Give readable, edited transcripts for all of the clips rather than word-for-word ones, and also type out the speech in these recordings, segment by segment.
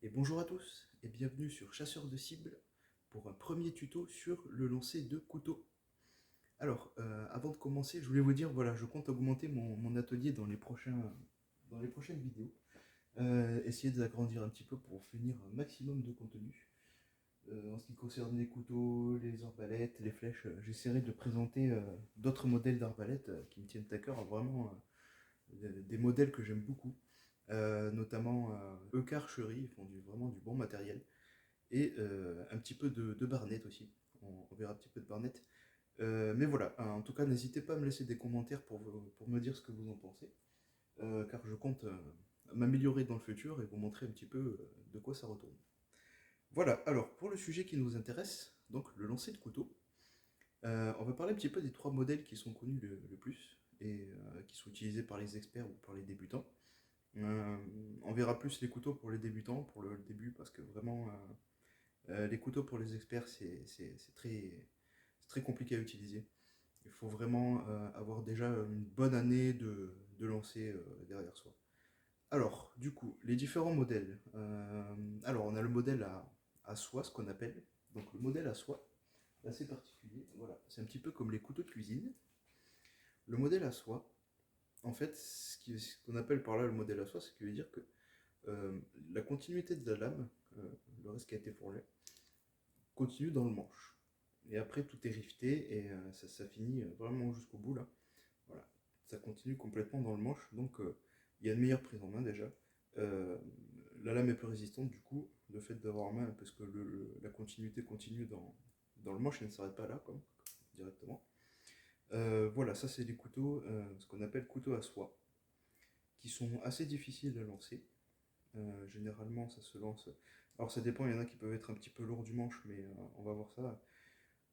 Et bonjour à tous et bienvenue sur Chasseur de cibles pour un premier tuto sur le lancer de couteau. Alors, avant de commencer, je voulais vous dire, voilà, je compte augmenter mon atelier dans les prochaines vidéos. Essayer d'agrandir un petit peu pour finir un maximum de contenu. En ce qui concerne les couteaux, les arbalètes, les flèches, j'essaierai de présenter d'autres modèles d'arbalètes qui me tiennent à cœur, vraiment des modèles que j'aime beaucoup. Notamment EK Archerie, ils font vraiment du bon matériel. Et un petit peu de Barnet aussi. On verra un petit peu de Barnet. Mais voilà, en tout cas, n'hésitez pas à me laisser des commentaires pour me dire ce que vous en pensez. Car je compte m'améliorer dans le futur et vous montrer un petit peu de quoi ça retourne. Voilà, alors pour le sujet qui nous intéresse, donc le lancer de couteau, on va parler un petit peu des trois modèles qui sont connus le plus et qui sont utilisés par les experts ou par les débutants. On verra plus les couteaux pour les débutants, pour le début, parce que vraiment, les couteaux pour les experts, c'est très compliqué à utiliser. Il faut vraiment avoir déjà une bonne année de lancer derrière soi. Alors, du coup, les différents modèles. Alors, on a le modèle à soie, ce qu'on appelle. Donc, le modèle à soie, assez particulier. Voilà, c'est un petit peu comme les couteaux de cuisine. Le modèle à soie, en fait, ce qu'on appelle par là le modèle à soie, c'est ce qui veut dire que la continuité de la lame, le reste qui a été fourré, continue dans le manche. Et après, tout est rifté et ça finit vraiment jusqu'au bout là. Voilà, ça continue complètement dans le manche. Donc, il y a une meilleure prise en main déjà. Euh, la lame est plus résistante, du coup, le fait d'avoir en main, parce que la continuité continue dans le manche et ne s'arrête pas là, comme, directement. Voilà, ça c'est des couteaux, ce qu'on appelle couteaux à soie, qui sont assez difficiles à lancer. Généralement, ça se lance. Alors, ça dépend, il y en a qui peuvent être un petit peu lourds du manche, mais on va voir ça.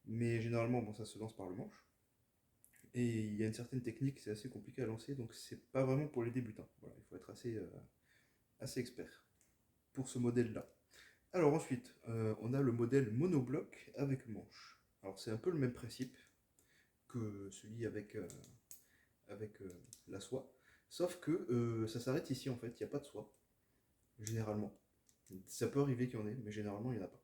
Mais généralement, bon, ça se lance par le manche. Et il y a une certaine technique, c'est assez compliqué à lancer, donc c'est pas vraiment pour les débutants. Voilà, il faut être assez expert pour ce modèle-là. Alors ensuite, on a le modèle monobloc avec manche. Alors c'est un peu le même principe que celui avec la soie, sauf que ça s'arrête ici en fait, il n'y a pas de soie, généralement. Ça peut arriver qu'il y en ait, mais généralement il n'y en a pas.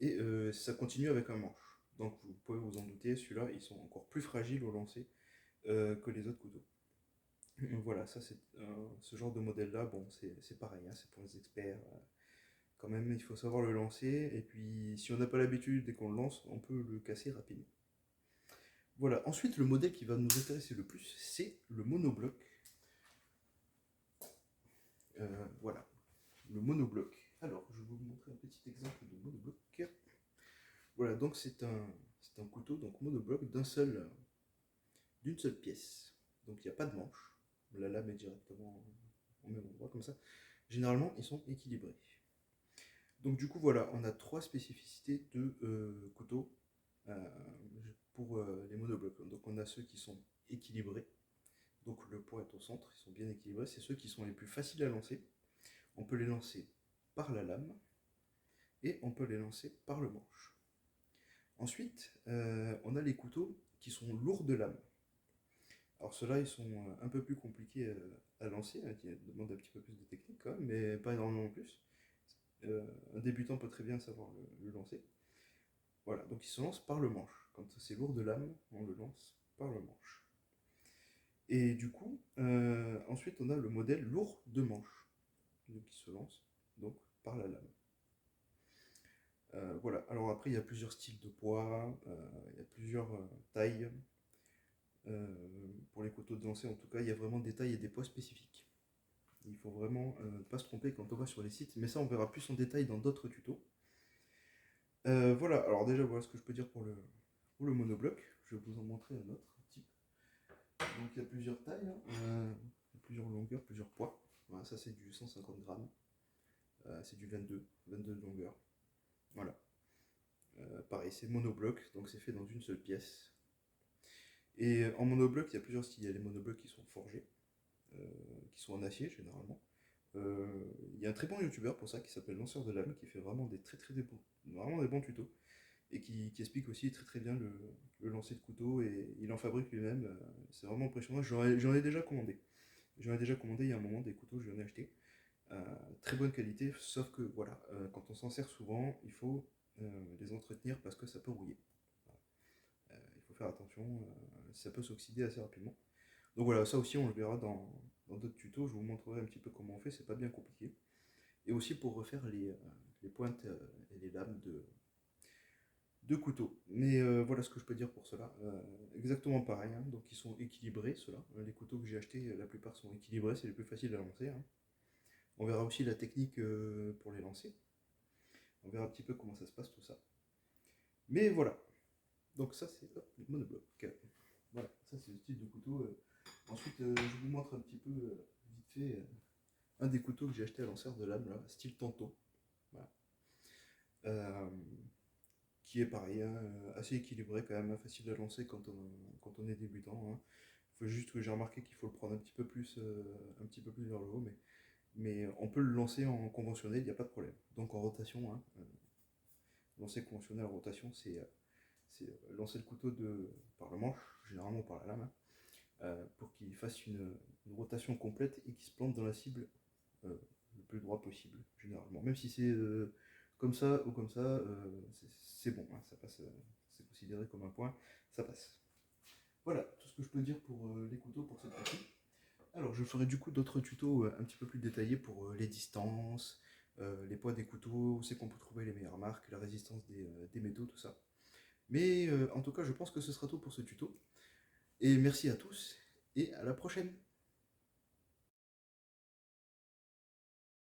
Et ça continue avec un manche. Donc vous pouvez vous en douter, celui-là, ils sont encore plus fragiles au lancer que les autres couteaux. Voilà, ça c'est ce genre de modèle-là, bon, c'est pareil, hein, c'est pour les experts. Quand même, il faut savoir le lancer, et puis si on n'a pas l'habitude, dès qu'on le lance, on peut le casser rapidement. Voilà, ensuite le modèle qui va nous intéresser le plus, c'est le monobloc. Voilà, le monobloc. Alors, je vais vous montrer un petit exemple de monobloc. Voilà, donc c'est un couteau donc monobloc d'une seule pièce. Donc il n'y a pas de manche. La lame est directement au même endroit comme ça. Généralement, ils sont équilibrés. Donc du coup, voilà, on a trois spécificités de couteaux euh, pour les monoblocs. Donc on a ceux qui sont équilibrés. Donc le poids est au centre, ils sont bien équilibrés. C'est ceux qui sont les plus faciles à lancer. On peut les lancer par la lame et on peut les lancer par le manche. Ensuite, on a les couteaux qui sont lourds de lame. Alors ceux-là, ils sont un peu plus compliqués à lancer, hein, qui demandent un petit peu plus de technique quand même, mais pas énormément plus. Un débutant peut très bien savoir le lancer. Voilà, donc il se lance par le manche. Quand c'est lourd de lame, on le lance par le manche. Et du coup, ensuite on a le modèle lourd de manche, donc qui se lance donc par la lame. Voilà, alors après il y a plusieurs styles de poids, il y a plusieurs tailles. Pour les couteaux de lancer en tout cas, il y a vraiment des tailles et des poids spécifiques. Il faut vraiment ne pas se tromper quand on va sur les sites, mais ça on verra plus en détail dans d'autres tutos. Voilà, alors déjà voilà ce que je peux dire pour le monobloc. Je vais vous en montrer un autre type. Donc il y a plusieurs tailles, hein. Il y a plusieurs longueurs, plusieurs poids. Voilà, ça c'est du 150 grammes. C'est du 22 de longueur. Voilà. Pareil, c'est monobloc, donc c'est fait dans une seule pièce. Et en monobloc, il y a plusieurs styles. Il y a les monoblocs qui sont forgés, qui sont en acier généralement. Il y a un très bon youtubeur pour ça qui s'appelle Lanceur de Lame qui fait vraiment vraiment des bons tutos et qui explique aussi très très bien le lancer de couteau et il en fabrique lui-même. C'est vraiment impressionnant. J'en ai déjà commandé. J'en ai déjà commandé il y a un moment des couteaux, j'en ai acheté. Très bonne qualité, sauf que voilà, quand on s'en sert souvent, il faut les entretenir parce que ça peut rouiller. Voilà. Il faut faire attention, ça peut s'oxyder assez rapidement. Donc voilà, ça aussi on le verra dans d'autres tutos, je vous montrerai un petit peu comment on fait, c'est pas bien compliqué. Et aussi pour refaire les pointes et les lames de couteau. Mais voilà ce que je peux dire pour cela. Exactement pareil, hein, donc ils sont équilibrés ceux-là. Les couteaux que j'ai achetés, la plupart sont équilibrés, c'est les plus faciles à lancer, hein. On verra aussi la technique pour les lancer. On verra un petit peu comment ça se passe tout ça. Mais voilà. Donc ça c'est le monobloc. Voilà, ça c'est le style de couteau. Ensuite je vous montre un petit peu vite fait un des couteaux que j'ai acheté à lanceur de lame là, style tantôt. Voilà. Euh, qui est pareil, hein, assez équilibré quand même, hein, facile à lancer quand on est débutant, hein. Il faut juste que j'ai remarqué qu'il faut le prendre un petit peu plus vers le haut, mais on peut le lancer en conventionnel, il n'y a pas de problème. Donc en rotation, hein, lancer conventionnel en rotation, c'est lancer le couteau par le manche, généralement par la lame, hein, pour qu'il fasse une rotation complète et qu'il se plante dans la cible le plus droit possible, généralement. Même si c'est comme ça ou comme ça, c'est bon, hein, ça passe, c'est considéré comme un point, ça passe. Voilà, tout ce que je peux dire pour les couteaux pour cette partie. Alors, je ferai du coup d'autres tutos un petit peu plus détaillés pour les distances, les poids des couteaux, où c'est qu'on peut trouver les meilleures marques, la résistance des métaux, tout ça. Mais en tout cas, je pense que ce sera tout pour ce tuto. Et merci à tous, et à la prochaine!